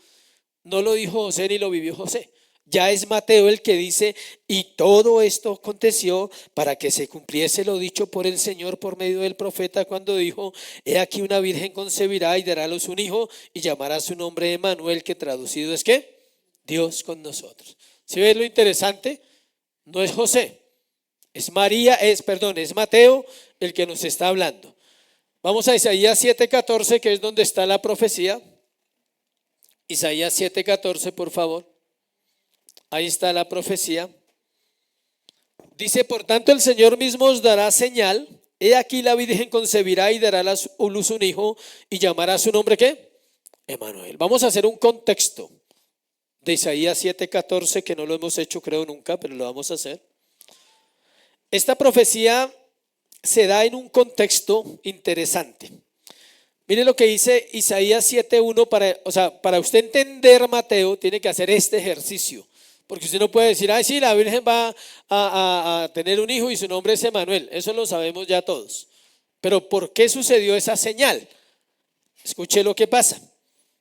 no lo dijo José ni lo vivió José. Ya es Mateo el que dice, y todo esto aconteció para que se cumpliese lo dicho por el Señor por medio del profeta cuando dijo, he aquí una virgen concebirá y dará a luz un hijo y llamará su nombre Emmanuel, que traducido es ¿qué? Dios con nosotros. ¿Sí ves lo interesante? No es José, es Mateo el que nos está hablando. Vamos a Isaías 7:14, que es donde está la profecía. Isaías 7:14, por favor. Ahí está la profecía. Dice, por tanto el Señor mismo os dará señal. He aquí la virgen concebirá y dará a luz un hijo y llamará su nombre ¿qué? Emmanuel. Vamos a hacer un contexto de Isaías 7:14, que no lo hemos hecho creo nunca, pero lo vamos a hacer. Esta profecía se da en un contexto interesante. Mire lo que dice Isaías 7:1. Para usted entender Mateo, tiene que hacer este ejercicio. Porque usted no puede decir, ay, sí, la Virgen va a tener un hijo y su nombre es Emmanuel. Eso lo sabemos ya todos. Pero ¿por qué sucedió esa señal? Escuche lo que pasa.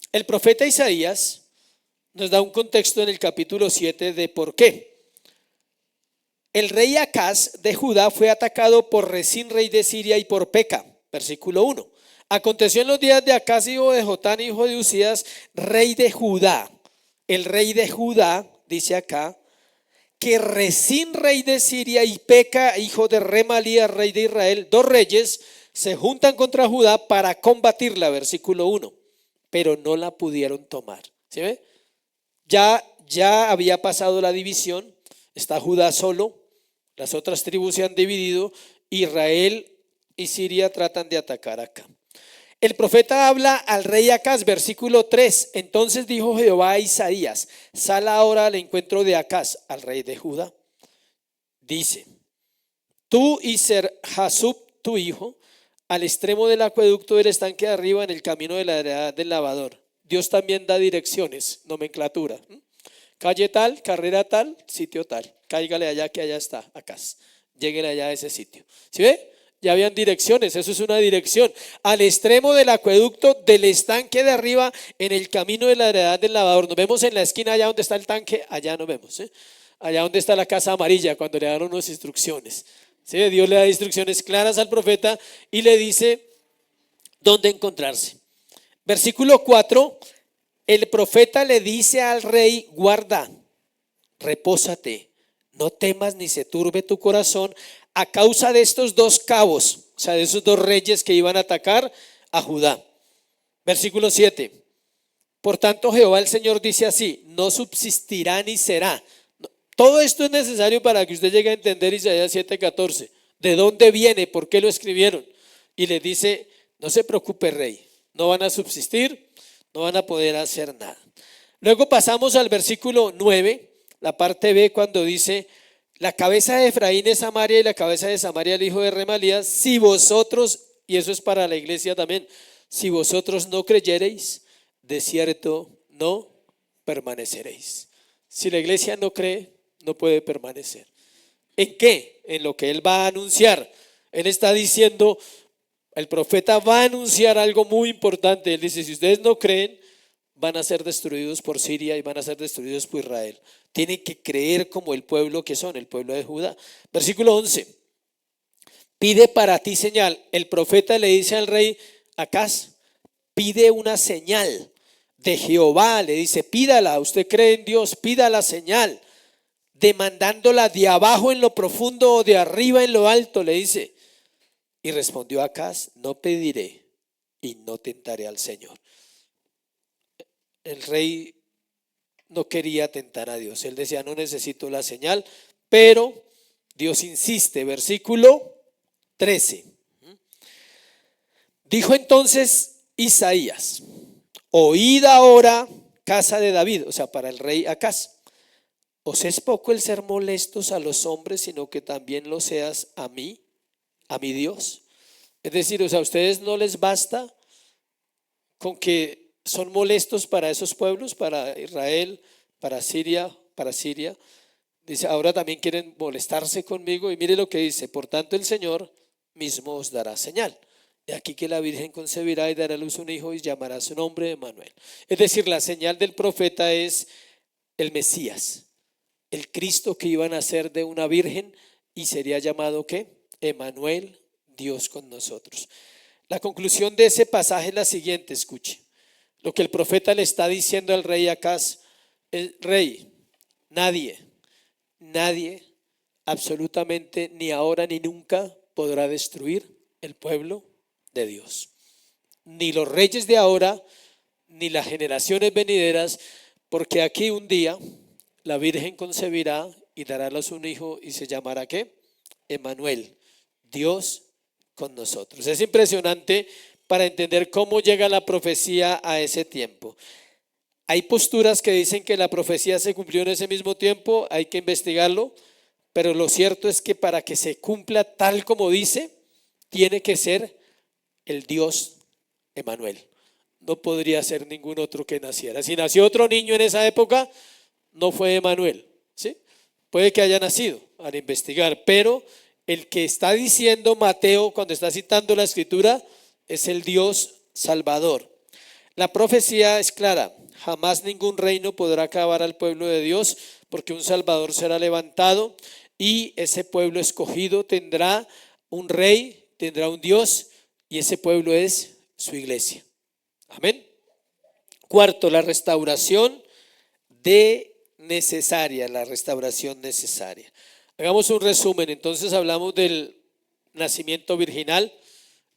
El profeta Isaías nos da un contexto en el capítulo 7 de por qué. El rey Acaz de Judá fue atacado por Resín, rey de Siria, y por Peca. Versículo 1. Aconteció en los días de Acaz, hijo de Jotán, hijo de Usías, rey de Judá. El rey de Judá, dice acá, que Resín, rey de Siria, y Peca, hijo de Remalías, rey de Israel, dos reyes, se juntan contra Judá para combatirla, versículo 1, pero no la pudieron tomar. ¿Sí ve? Ya había pasado la división, está Judá solo, las otras tribus se han dividido, Israel y Siria tratan de atacar acá. El profeta habla al rey Acaz, versículo 3. Entonces dijo Jehová a Isaías, sal ahora al encuentro de Acaz, al rey de Judá. Dice, tú y Ser-Jasub, tu hijo, al extremo del acueducto del estanque de arriba, en el camino de la heredad del lavador. Dios también da direcciones, nomenclatura. Calle tal, carrera tal, sitio tal. Cáigale allá que allá está Acaz. Lléguele allá a ese sitio. ¿Sí ve? Ya habían direcciones, eso es una dirección. Al extremo del acueducto del estanque de arriba, en el camino de la heredad del lavador. Nos vemos en la esquina allá donde está el tanque, allá nos vemos. Allá donde está la casa amarilla, cuando le dan unas instrucciones. ¿Sí? Dios le da instrucciones claras al profeta y le dice dónde encontrarse. Versículo 4, el profeta le dice al rey, guarda, repósate, no temas ni se turbe tu corazón a causa de estos dos cabos, o sea, de esos dos reyes que iban a atacar a Judá. Versículo 7. Por tanto, Jehová el Señor dice así, no subsistirá ni será. Todo esto es necesario para que usted llegue a entender Isaías 7:14. ¿De dónde viene? ¿Por qué lo escribieron? Y le dice, no se preocupe, rey, no van a subsistir, no van a poder hacer nada. Luego pasamos al versículo 9, la parte B, cuando dice, la cabeza de Efraín es Samaria y la cabeza de Samaria el hijo de Remalías. Si vosotros, y eso es para la iglesia también, si vosotros no creyereis, de cierto no permaneceréis. Si la iglesia no cree, no puede permanecer. ¿En qué? En lo que él va a anunciar. Él está diciendo, el profeta va a anunciar algo muy importante. Él dice, si ustedes no creen, van a ser destruidos por Siria y van a ser destruidos por Israel. Tienen que creer como el pueblo que son, el pueblo de Judá. Versículo 11. Pide para ti señal. El profeta le dice al rey Acaz, pide una señal de Jehová. Le dice, pídala. Usted cree en Dios, pida la señal. Demandándola de abajo en lo profundo o de arriba en lo alto, le dice. Y respondió Acaz, no pediré y no tentaré al Señor. El rey no quería tentar a Dios. Él decía, no necesito la señal, pero Dios insiste. Versículo 13. Dijo entonces Isaías, oíd ahora, casa de David, o sea, para el rey Acaz. ¿Os es poco el ser molestos a los hombres, sino que también lo seas a mí, a mi Dios? Es decir, o sea, a ustedes no les basta con que son molestos para esos pueblos, para Israel, para Siria. Dice, ahora también quieren molestarse conmigo. Y mire lo que dice, por tanto el Señor mismo os dará señal. De aquí que la Virgen concebirá y dará a luz un hijo y llamará su nombre Emmanuel. Es decir, la señal del profeta es el Mesías, el Cristo que iba a nacer de una virgen y sería llamado ¿qué? Emmanuel, Dios con nosotros. La conclusión de ese pasaje es la siguiente, escuche. Lo que el profeta le está diciendo al rey Acaz, el rey, nadie, absolutamente ni ahora ni nunca podrá destruir el pueblo de Dios. Ni los reyes de ahora, ni las generaciones venideras, porque aquí un día la Virgen concebirá y dará a luz un hijo y se llamará ¿qué? Emmanuel, Dios con nosotros. Es impresionante para entender cómo llega la profecía a ese tiempo. Hay posturas que dicen que la profecía se cumplió en ese mismo tiempo, hay que investigarlo, pero lo cierto es que para que se cumpla tal como dice, tiene que ser el Dios Emmanuel. No podría ser ningún otro que naciera. Si nació otro niño en esa época, no fue Emmanuel, ¿sí? Puede que haya nacido al investigar, pero el que está diciendo Mateo cuando está citando la escritura es el Dios Salvador. La profecía es clara, jamás ningún reino podrá acabar al pueblo de Dios, porque un Salvador será levantado y ese pueblo escogido tendrá un rey, tendrá un Dios y ese pueblo es su iglesia. Amén. Cuarto, la restauración la restauración necesaria. Hagamos un resumen. Entonces hablamos del nacimiento virginal,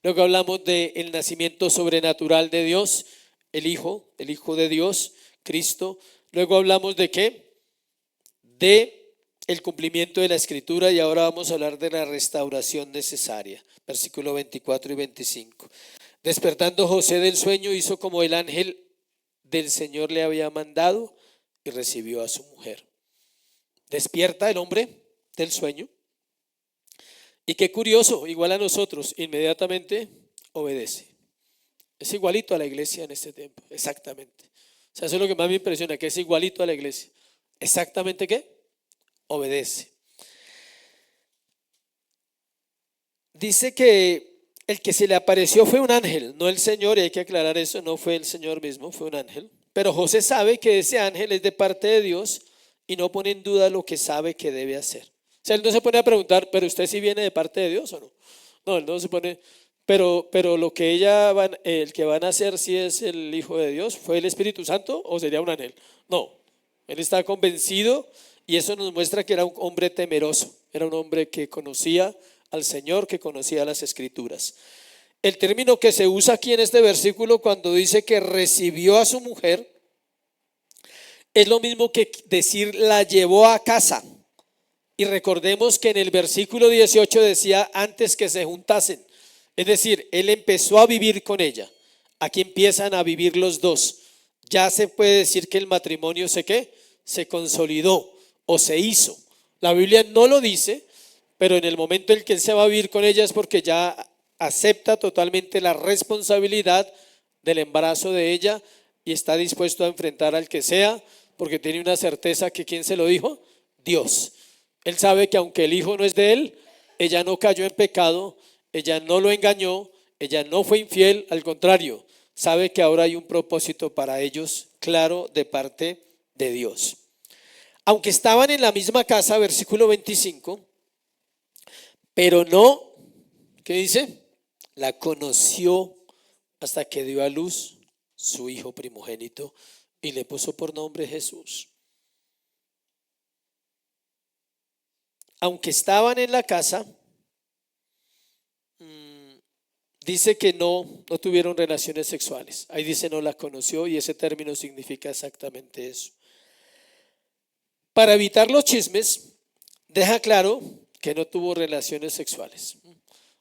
luego hablamos del nacimiento sobrenatural de Dios, el Hijo de Dios, Cristo. Luego hablamos de qué? De el cumplimiento de la Escritura y ahora vamos a hablar de la restauración necesaria. Versículo 24 y 25. Despertando José del sueño hizo como el ángel del Señor le había mandado y recibió a su mujer. Despierta el hombre del sueño y qué curioso, igual a nosotros, inmediatamente obedece. Es igualito a la iglesia en este tiempo, exactamente. O sea, eso es lo que más me impresiona, que es igualito a la iglesia. ¿Exactamente qué? Obedece. Dice que el que se le apareció fue un ángel, no el Señor, y hay que aclarar eso, no fue el Señor mismo, fue un ángel. Pero José sabe que ese ángel es de parte de Dios y no pone en duda lo que sabe que debe hacer. O sea, él no se pone a preguntar, ¿pero usted sí viene de parte de Dios o no? No, él no se pone, pero lo que el que van a hacer si es el Hijo de Dios, ¿fue el Espíritu Santo o sería un ángel? No, él está convencido y eso nos muestra que era un hombre temeroso, era un hombre que conocía al Señor, que conocía las Escrituras. El término que se usa aquí en este versículo cuando dice que recibió a su mujer es lo mismo que decir la llevó a casa. Y recordemos que en el versículo 18 decía antes que se juntasen. Es decir, él empezó a vivir con ella. Aquí empiezan a vivir los dos. Ya se puede decir que el matrimonio se consolidó o se hizo. La Biblia no lo dice, pero en el momento en que él se va a vivir con ella es porque ya acepta totalmente la responsabilidad del embarazo de ella y está dispuesto a enfrentar al que sea, porque tiene una certeza que ¿quién se lo dijo? Dios. Él sabe que aunque el hijo no es de él, ella no cayó en pecado, ella no lo engañó, ella no fue infiel, al contrario, sabe que ahora hay un propósito para ellos claro de parte de Dios. Aunque estaban en la misma casa, versículo 25, pero no, ¿qué dice? La conoció hasta que dio a luz su hijo primogénito y le puso por nombre Jesús. Aunque estaban en la casa, dice que no tuvieron relaciones sexuales. Ahí dice no la conoció y ese término significa exactamente eso. Para evitar los chismes, deja claro que no tuvo relaciones sexuales.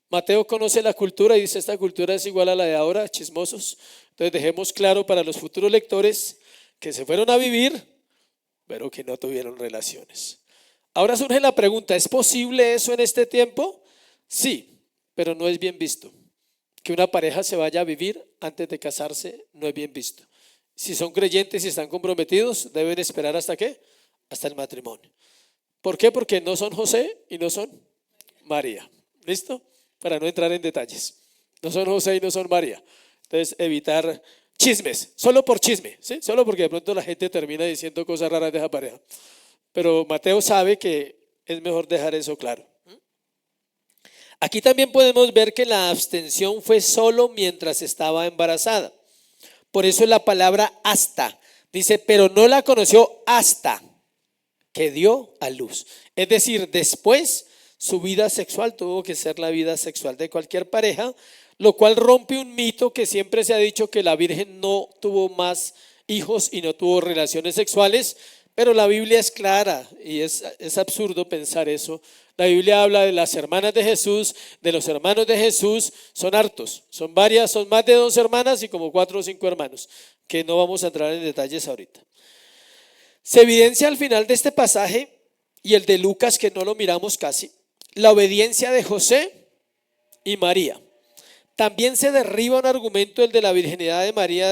Mateo conoce la cultura y dice esta cultura es igual a la de ahora, chismosos. Entonces dejemos claro para los futuros lectores que se fueron a vivir, pero que no tuvieron relaciones. Ahora surge la pregunta, ¿es posible eso en este tiempo? Sí, pero no es bien visto. Que una pareja se vaya a vivir antes de casarse no es bien visto. Si son creyentes y están comprometidos, deben esperar ¿hasta qué? Hasta el matrimonio. ¿Por qué? Porque no son José y no son María. ¿Listo? Para no entrar en detalles. No son José y no son María. Entonces, evitar chismes, solo por chisme, ¿sí? Solo porque de pronto la gente termina diciendo cosas raras de esa pareja. Pero Mateo sabe que es mejor dejar eso claro. Aquí también podemos ver que la abstención fue solo mientras estaba embarazada. Por eso es la palabra hasta. Dice, pero no la conoció hasta que dio a luz. Es decir, después su vida sexual tuvo que ser la vida sexual de cualquier pareja, lo cual rompe un mito que siempre se ha dicho que la Virgen no tuvo más hijos y no tuvo relaciones sexuales, pero la Biblia es clara y es absurdo pensar eso. La Biblia habla de las hermanas de Jesús, de los hermanos de Jesús, son hartos, son varias, son más de 2 hermanas y como 4 o 5 hermanos, que no vamos a entrar en detalles ahorita. Se evidencia al final de este pasaje y el de Lucas, que no lo miramos casi, la obediencia de José y María. También se derriba un argumento, el de la virginidad de María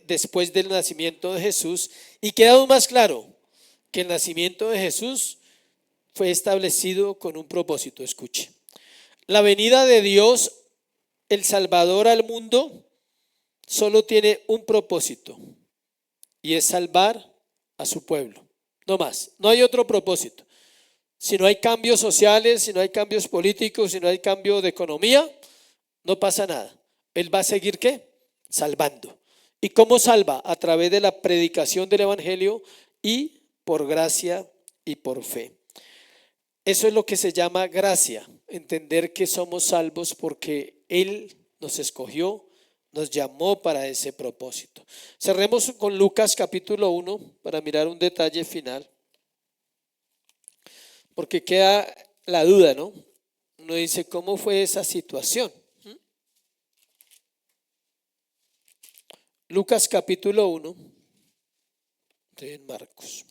después del nacimiento de Jesús, y queda aún más claro que el nacimiento de Jesús fue establecido con un propósito. Escuche, la venida de Dios, el Salvador al mundo, solo tiene un propósito y es salvar a su pueblo, no más, no hay otro propósito. Si no hay cambios sociales, si no hay cambios políticos, si no hay cambio de economía, no pasa nada. Él va a seguir ¿qué? Salvando. ¿Y cómo salva? A través de la predicación del evangelio y por gracia y por fe. Eso es lo que se llama gracia, entender que somos salvos porque Él nos escogió, nos llamó para ese propósito. Cerremos con Lucas capítulo 1 para mirar un detalle final, porque queda la duda, ¿no? Uno dice, ¿cómo fue esa situación? Lucas capítulo 1, estoy en Marcos.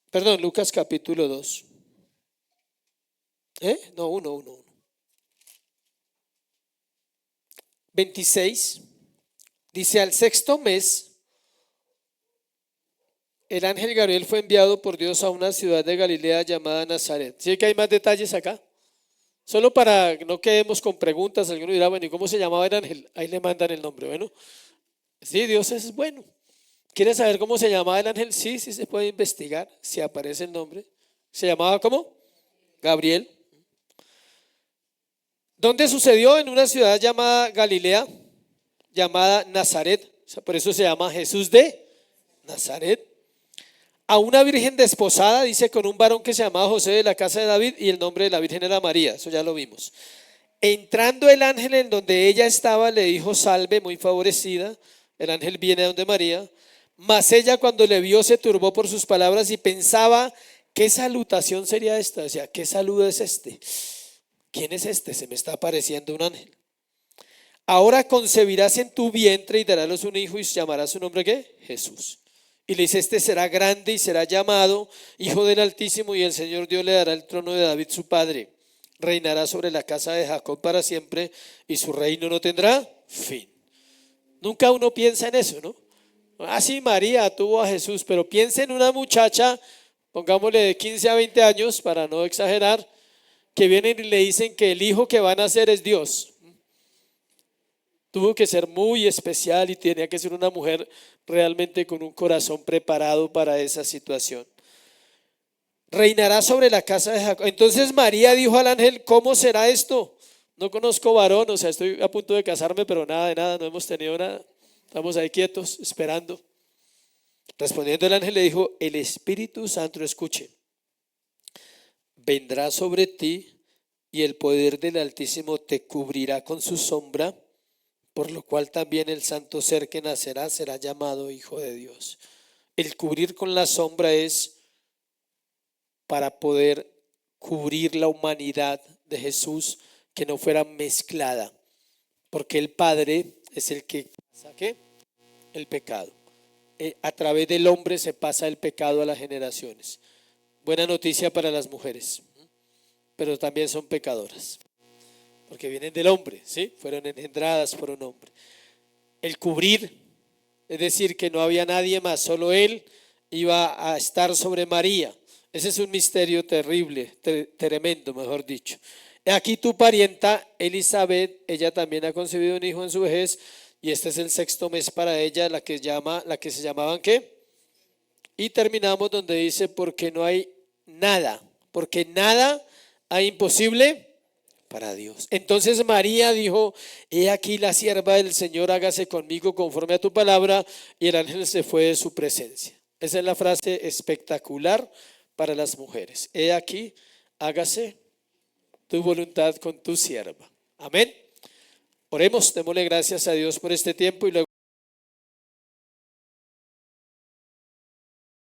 Perdón, Lucas capítulo 2. No, 1. 26. Dice, al 6º mes, el ángel Gabriel fue enviado por Dios a una ciudad de Galilea llamada Nazaret. ¿Sí que hay más detalles acá? Solo para que no quedemos con preguntas, alguno dirá, bueno, ¿y cómo se llamaba el ángel? Ahí le mandan el nombre. Bueno, sí, Dios es bueno. ¿Quieres saber cómo se llamaba el ángel? Sí, sí se puede investigar, si aparece el nombre. ¿Se llamaba cómo? Gabriel. ¿Dónde sucedió? En una ciudad llamada Galilea, llamada Nazaret. O sea, por eso se llama Jesús de Nazaret. A una virgen desposada, dice, con un varón que se llamaba José de la casa de David, y el nombre de la virgen era María. Eso ya lo vimos. Entrando el ángel en donde ella estaba, le dijo, salve, muy favorecida. El ángel viene a donde María. Mas ella, cuando le vio, se turbó por sus palabras y pensaba, ¿qué salutación sería esta? O sea, ¿qué saludo es este? ¿Quién es este? Se me está apareciendo un ángel. Ahora concebirás en tu vientre y darás un hijo y llamarás su nombre ¿qué? Jesús. Y le dice, este será grande y será llamado Hijo del Altísimo, y el Señor Dios le dará el trono de David su padre. Reinará sobre la casa de Jacob para siempre y su reino no tendrá fin. Nunca uno piensa en eso, ¿no? Sí, María tuvo a Jesús, pero piensa en una muchacha, pongámosle de 15 a 20 años, para no exagerar, que vienen y le dicen que el hijo que van a nacer es Dios. Tuvo que ser muy especial y tenía que ser una mujer realmente con un corazón preparado para esa situación. Reinará sobre la casa de Jacob. Entonces María dijo al ángel, ¿cómo será esto? No conozco varón, o sea, estoy a punto de casarme, pero nada de nada, no hemos tenido nada. Estamos ahí quietos, esperando. Respondiendo el ángel le dijo, el Espíritu Santo, escuche, vendrá sobre ti y el poder del Altísimo te cubrirá con su sombra, por lo cual también el santo ser que nacerá será llamado Hijo de Dios. El cubrir con la sombra es para poder cubrir la humanidad de Jesús, que no fuera mezclada, porque el Padre es el que saque el pecado. A través del hombre se pasa el pecado a las generaciones. Buena noticia para las mujeres, pero también son pecadoras, porque vienen del hombre, ¿sí? Fueron engendradas por un hombre. El cubrir, es decir, que no había nadie más, solo él iba a estar sobre María. Ese es un misterio terrible, tremendo, mejor dicho. Aquí tu parienta Elizabeth, ella también ha concebido un hijo en su vejez, y este es el 6º mes para ella, la que se llamaban ¿qué? Y terminamos donde dice, porque no hay nada, porque nada hay imposible para Dios. Entonces María dijo, he aquí la sierva del Señor, hágase conmigo conforme a tu palabra, y el ángel se fue de su presencia. Esa es la frase espectacular para las mujeres. He aquí, hágase tu voluntad con tu sierva. Amén. Oremos, démosle gracias a Dios por este tiempo y luego